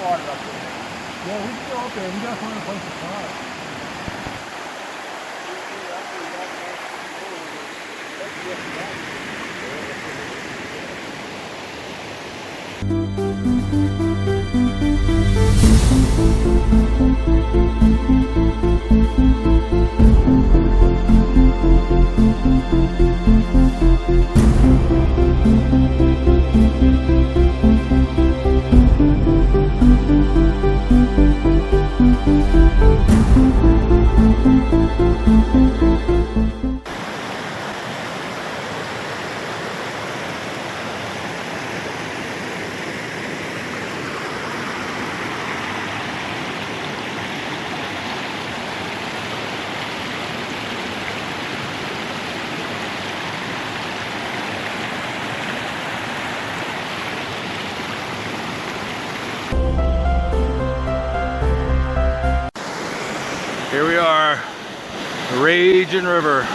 water up there. Yeah, we can go up there. We gotta find a place to park. Here we are, the raging river.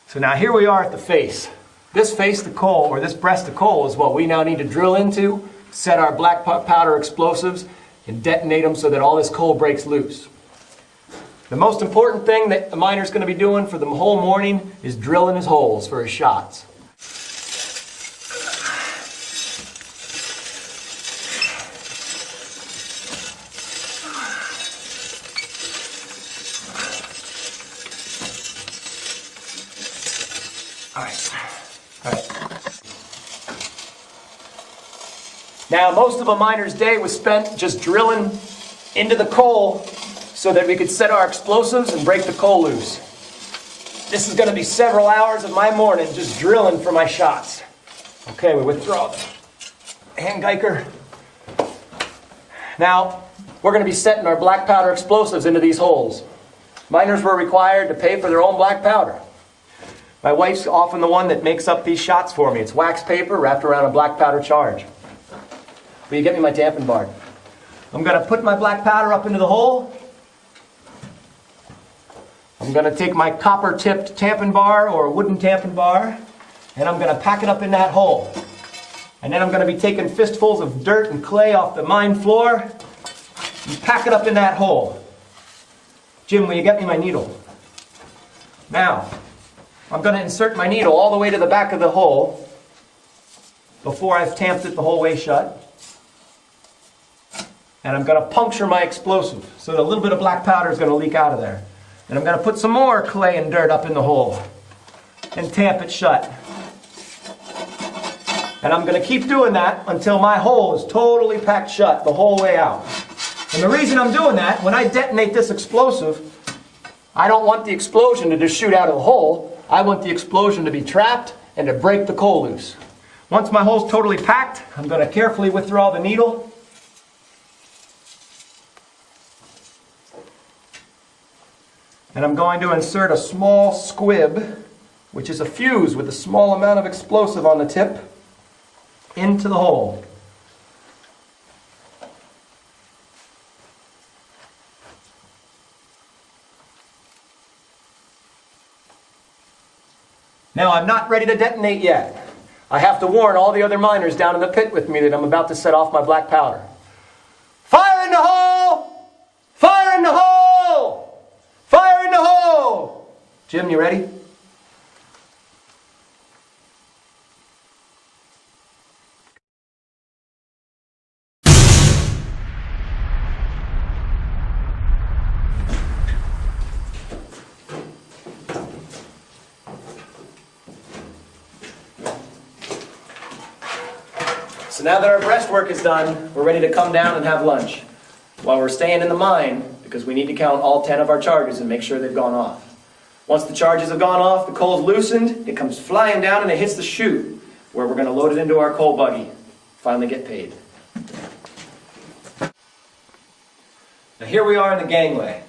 So now here we are at the face. This face to coal, or this breast to coal, is what we now need to drill into, set our black powder explosives, and detonate them so that all this coal breaks loose. The most important thing that the miner's going to be doing for the whole morning is drilling his holes for his shots. All right. Now, most of a miner's day was spent just drilling into the coal so that we could set our explosives and break the coal loose. This is going to be several hours of my morning just drilling for my shots. Okay, we withdraw the hand geiger. Now, we're going to be setting our black powder explosives into these holes. Miners were required to pay for their own black powder. My wife's often the one that makes up these shots for me. It's wax paper wrapped around a black powder charge. Will you get me my tampon bar? I'm going to put my black powder up into the hole. I'm going to take my copper-tipped tampon bar or wooden tampon bar, and I'm going to pack it up in that hole. And then I'm going to be taking fistfuls of dirt and clay off the mine floor and pack it up in that hole. Jim, will you get me my needle? Now, I'm going to insert my needle all the way to the back of the hole before I've tamped it the whole way shut. And I'm going to puncture my explosive so that a little bit of black powder is going to leak out of there. And I'm going to put some more clay and dirt up in the hole and tamp it shut. And I'm going to keep doing that until my hole is totally packed shut the whole way out. And the reason I'm doing that, when I detonate this explosive, I don't want the explosion to just shoot out of the hole. I want the explosion to be trapped and to break the coal loose. Once my hole's totally packed, I'm going to carefully withdraw the needle. And I'm going to insert a small squib, which is a fuse with a small amount of explosive on the tip, into the hole. Now, I'm not ready to detonate yet. I have to warn all the other miners down in the pit with me that I'm about to set off my black powder. Fire in the hole! Fire in the hole! Fire in the hole! Jim, you ready? So now that our breastwork is done, we're ready to come down and have lunch. While we're staying in the mine, because we need to count all 10 of our charges and make sure they've gone off. Once the charges have gone off, the coal's loosened, it comes flying down and it hits the chute, where we're going to load it into our coal buggy. Finally get paid. Now here we are in the gangway.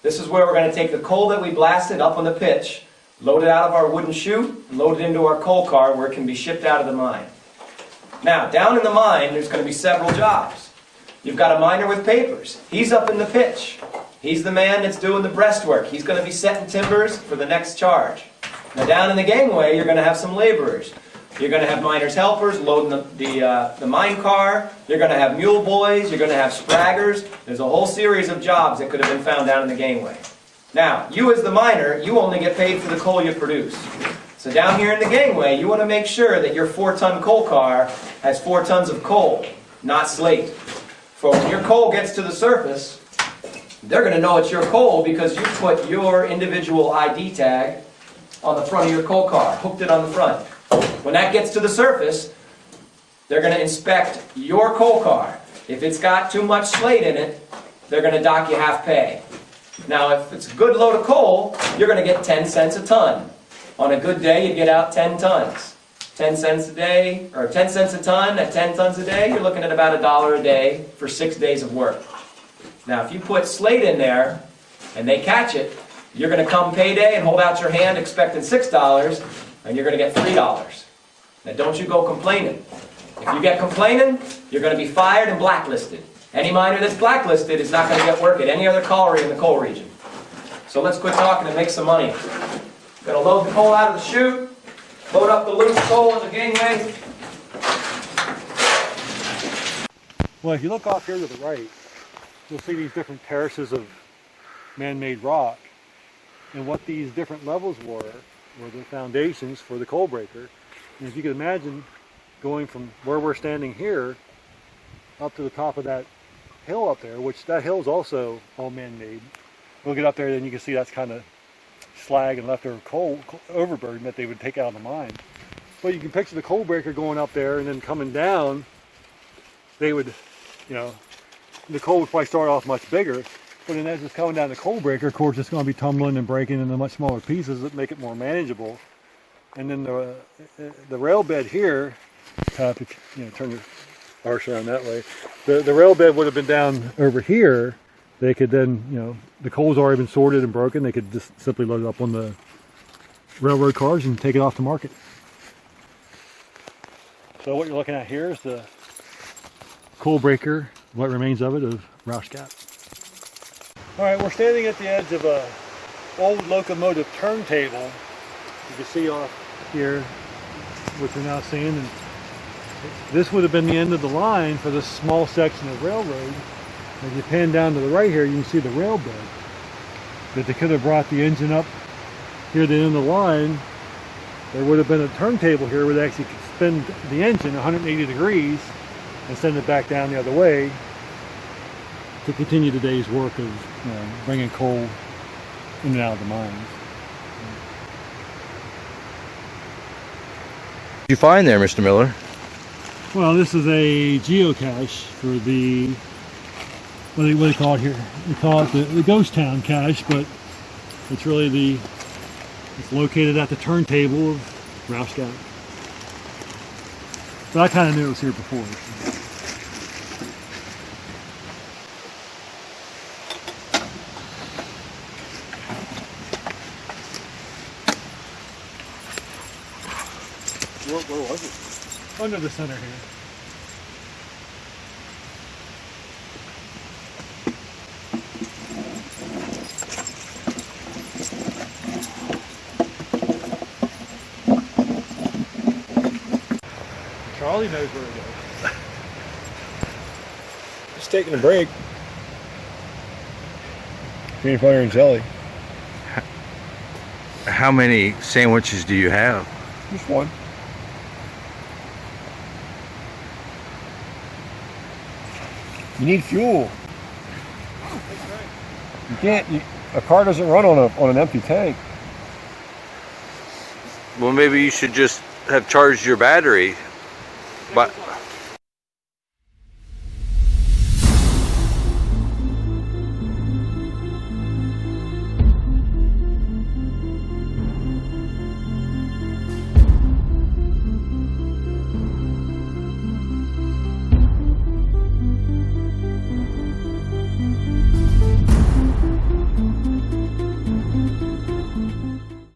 This is where we're going to take the coal that we blasted up on the pitch, load it out of our wooden chute, and load it into our coal car where it can be shipped out of the mine. Now, down in the mine, there's going to be several jobs. You've got a miner with papers. He's up in the pitch. He's the man that's doing the breastwork. He's going to be setting timbers for the next charge. Now, down in the gangway, you're going to have some laborers. You're going to have miners' helpers loading the mine car. You're going to have mule boys. You're going to have spraggers. There's a whole series of jobs that could have been found down in the gangway. Now, you as the miner, you only get paid for the coal you produce. So down here in the gangway, you want to make sure that your 4-ton coal car has 4 tons of coal, not slate. For when your coal gets to the surface, they're going to know it's your coal because you put your individual ID tag on the front of your coal car, hooked it on the front. When that gets to the surface, they're going to inspect your coal car. If it's got too much slate in it, they're going to dock you half pay. Now, if it's a good load of coal, you're going to get 10 cents a ton. On a good day, you get out 10 tons. 10 cents a day, or 10 cents a ton at 10 tons a day, you're looking at about $1 a day for 6 days of work. Now, if you put slate in there, and they catch it, you're going to come payday and hold out your hand expecting $6, and you're going to get $3. Now, don't you go complaining. If you get complaining, you're going to be fired and blacklisted. Any miner that's blacklisted is not going to get work at any other colliery in the coal region. So let's quit talking and make some money. Going to load the coal out of the chute, load up the loose coal in the gangway. Well, if you look off here to the right, you'll see these different terraces of man-made rock. And what these different levels were the foundations for the coal breaker. And if you can imagine going from where we're standing here up to the top of that hill up there, which that hill is also all man-made. We'll get up there, then you can see that's kind of slag and leftover coal overburden that they would take out of the mine. But you can picture the coal breaker going up there and then coming down. They would, the coal would probably start off much bigger, but then as it's coming down the coal breaker, of course, it's going to be tumbling and breaking into much smaller pieces that make it more manageable. And then the rail bed here, turn your arse around that way. The rail bed would have been down over here. They could then, the coal's already been sorted and broken. They could just simply load it up on the railroad cars and take it off the market. So what you're looking at here is the coal breaker, what remains of it, of Rausch Gap. All right, we're standing at the edge of a old locomotive turntable. You can see off here, which we're now seeing. And this would have been the end of the line for this small section of railroad. As you pan down to the right here, you can see the rail bed. But they could have brought the engine up here at the end of the line. There would have been a turntable here where they actually could spin the engine 180 degrees and send it back down the other way to continue the day's work of bringing coal in and out of the mines. What did you find there, Mr. Miller? Well, this is a geocache for the, what do they call it here? They call it the ghost town cache, but it's really it's located at the turntable of Rausch Gap. So I kind of knew it was here before. Where was it? Under the center here. Charlie knows where it is. Just taking a break. Peanut butter and jelly. How many sandwiches do you have? Just one. You need fuel. You can't. A car doesn't run on an empty tank. Well, maybe you should just have charged your battery. But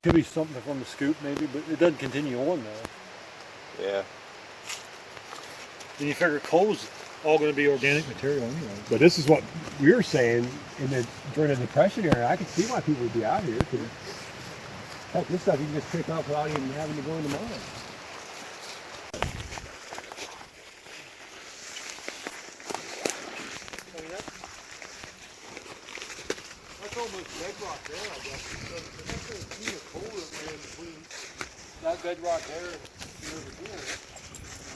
Could be something from the scoop maybe, but it doesn't continue on though. Yeah. And you figure coal's all going to be organic material anyway. But this is what we were saying during the Depression era. I could see why people would be out here. Heck, this stuff you can just pick up without even having to go in the mine. I mean, that's almost bedrock there, I guess. That's a sheet of coal that ran between that bedrock there and over here.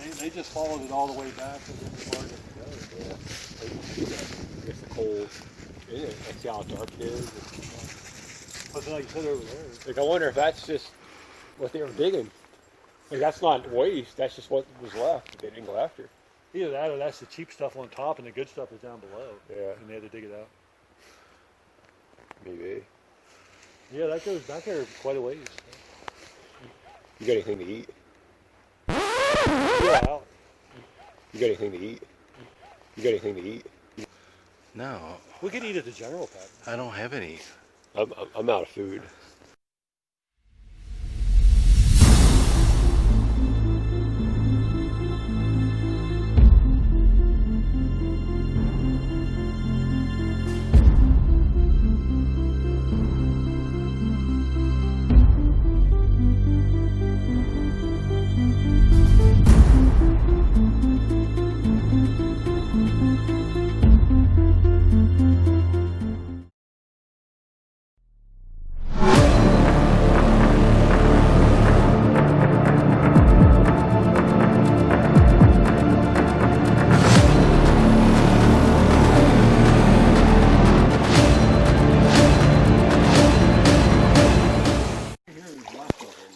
And they just followed it all the way back to the far as it could go. Yeah. I guess the coal in it. I see how dark it is. But like you said over there. Like, I wonder if that's just what they were digging. Like, that's not waste. That's just what was left. They didn't go after. Either that or that's the cheap stuff on top and the good stuff is down below. Yeah. And they had to dig it out. Maybe. Yeah, that goes back there quite a ways. You got anything to eat? Yeah, out. You got anything to eat? You got anything to eat? No, We could eat at the general pack. I don't have any. I'm out of food.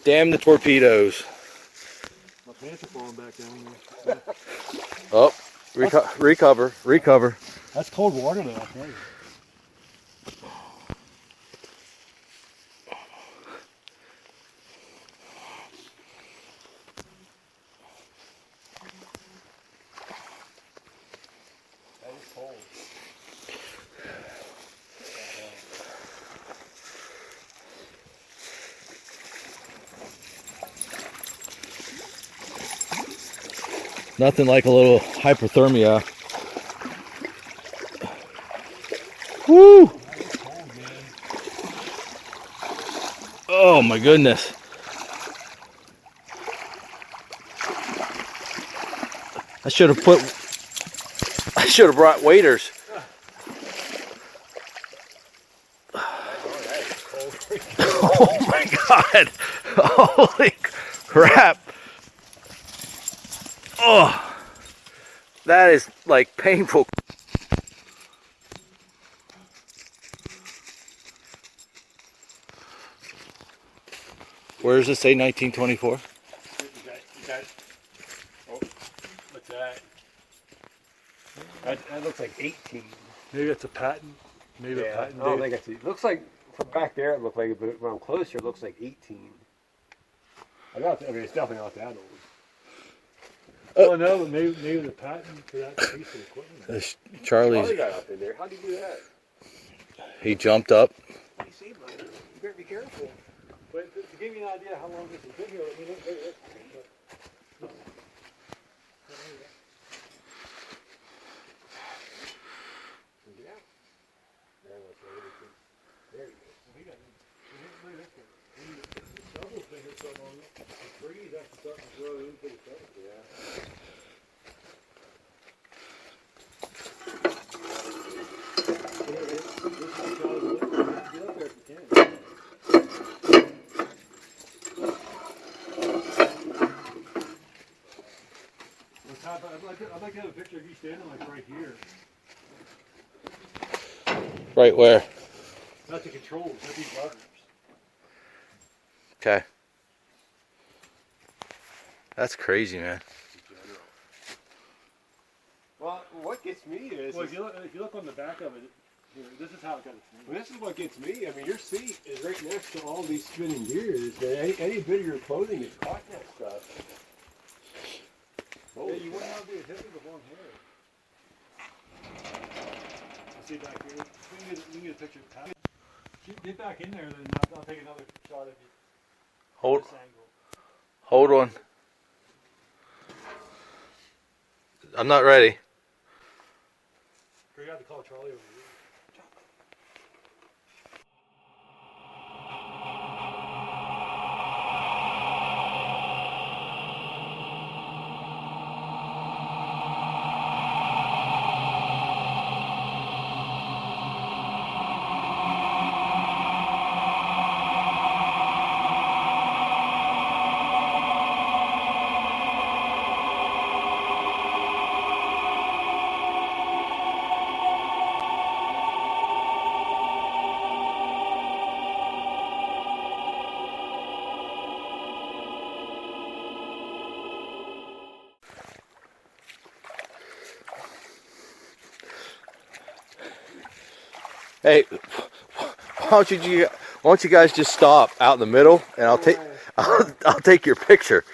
Damn the torpedoes. My pants are falling back down here. Oh, recover. That's cold water though, I'll tell you. That is cold. Nothing like a little hypothermia. Woo! Oh my goodness. I should have brought waders. Oh my God. Holy crap. Oh, that is like painful. Where does it say 1924? Oh, what's that? That looks like 18. Maybe it's a patent. Maybe a Yeah, patent I don't date. think it's. It looks like from back there it looked like it, but when I'm closer it looks like 18. I mean, it's definitely not that old. Well, no, but maybe the patent for that piece of equipment. This Charlie Charlie's, got up in there. How'd he do that? he jumped up. You see, buddy, you better be careful. But to give you an idea how long this has been here, let me look at this. I'd like to have a picture of you standing like right here. Right where? Not the controls, not these levers. Okay. That's crazy, man. Well, what gets me is. Well, if you look on the back of it, here, this is how it got its name. Well, this is what gets me. I mean, your seat is right next to all these spinning gears. And any bit of your clothing is caught in that stuff. Yeah, you wouldn't want to be a hippie with long hair. See back here? We can get a picture of Pat. Get back in there, then I'll take another shot of you. Hold, this angle. hold on. I'm not ready. Here, you have to call Charlie over here. Hey, why don't you guys just stop out in the middle, and I'll take your picture.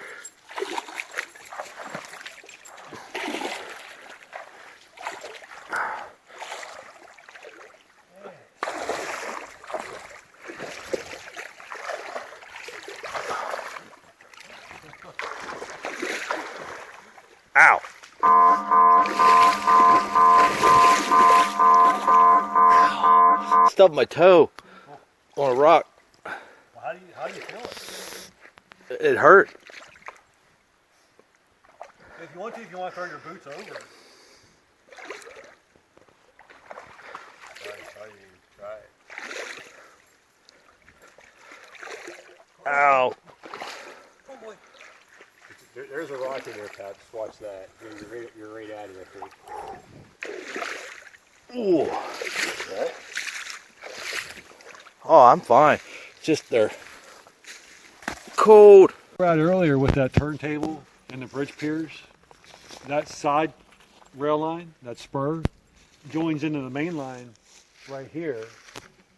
Ow. Stubbed my toe on a rock. Well, how do you feel it? It hurt. If you want to throw your boots over it. Try it. Ow. Oh boy. There's a rock in there, Pat. Just watch that. You're right at it, I think. Ooh. Oh, I'm fine. Just they're cold. We were out earlier with that turntable and the bridge piers. That side rail line, that spur, joins into the main line right here.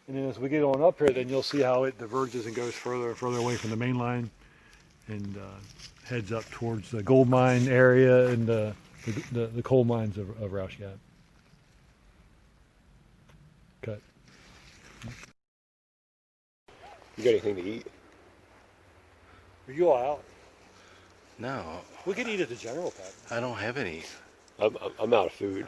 And then as we get on up here, then you'll see how it diverges and goes further and further away from the main line and heads up towards the gold mine area and the coal mines of Rausch Gap. Cut. You got anything to eat? Are you all out? No, We could eat at the general, Pat. I don't have any. I'm out of food.